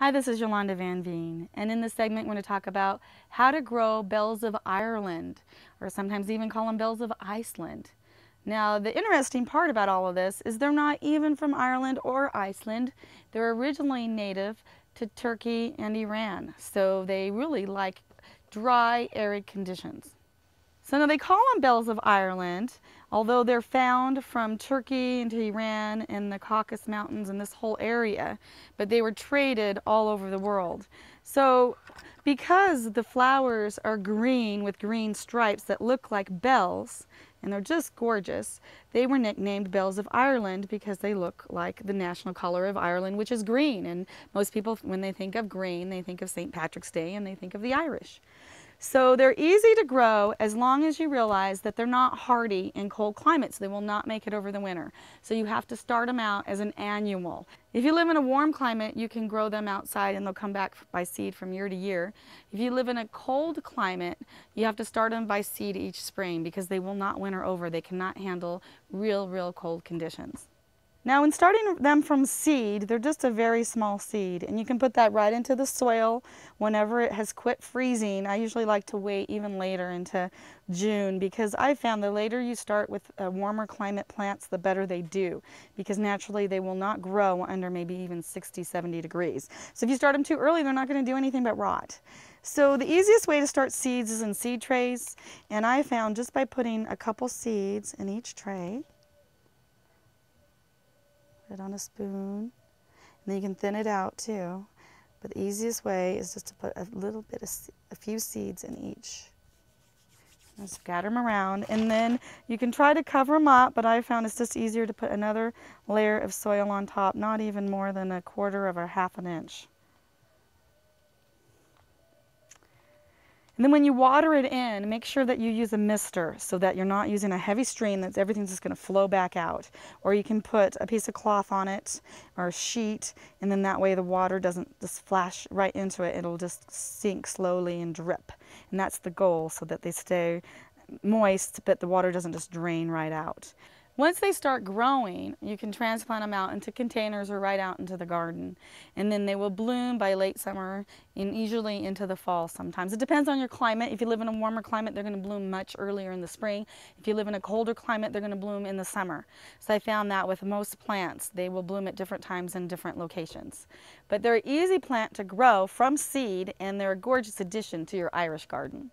Hi, this is Yolanda Vanveen, and in this segment we're going to talk about how to grow bells of Ireland, or sometimes even call them bells of Iceland. Now, the interesting part about all of this is they're not even from Ireland or Iceland. They're originally native to Turkey and Iran, so they really like dry, arid conditions. So now they call them bells of Ireland, although they're found from Turkey into Iran and the Caucasus Mountains and this whole area, but they were traded all over the world. So because the flowers are green with green stripes that look like bells, and they're just gorgeous, they were nicknamed bells of Ireland because they look like the national color of Ireland, which is green. And most people, when they think of green, they think of St. Patrick's Day and they think of the Irish. So they're easy to grow as long as you realize that they're not hardy in cold climates. They will not make it over the winter. So you have to start them out as an annual. If you live in a warm climate, you can grow them outside and they'll come back by seed from year to year. If you live in a cold climate, you have to start them by seed each spring because they will not winter over. They cannot handle real cold conditions. Now, when starting them from seed, they're just a very small seed, and you can put that right into the soil whenever it has quit freezing. I usually like to wait even later into June because I found the later you start with warmer climate plants, the better they do, because naturally they will not grow under maybe even 60, 70 degrees. So if you start them too early, they're not going to do anything but rot. So the easiest way to start seeds is in seed trays, and I found just by putting a couple seeds in each tray. Put it on a spoon, and then you can thin it out too. But the easiest way is just to put a few seeds in each. And scatter them around, and then you can try to cover them up, but I found it's just easier to put another layer of soil on top, not even more than a quarter of a half an inch. And then when you water it in, make sure that you use a mister so that you're not using a heavy stream that everything's just going to flow back out. Or you can put a piece of cloth on it or a sheet, and then that way the water doesn't just flash right into it. It'll just sink slowly and drip. And that's the goal, so that they stay moist, but the water doesn't just drain right out. Once they start growing, you can transplant them out into containers or right out into the garden. And then they will bloom by late summer and usually into the fall sometimes. It depends on your climate. If you live in a warmer climate, they're going to bloom much earlier in the spring. If you live in a colder climate, they're going to bloom in the summer. So I found that with most plants, they will bloom at different times in different locations. But they're an easy plant to grow from seed, and they're a gorgeous addition to your Irish garden.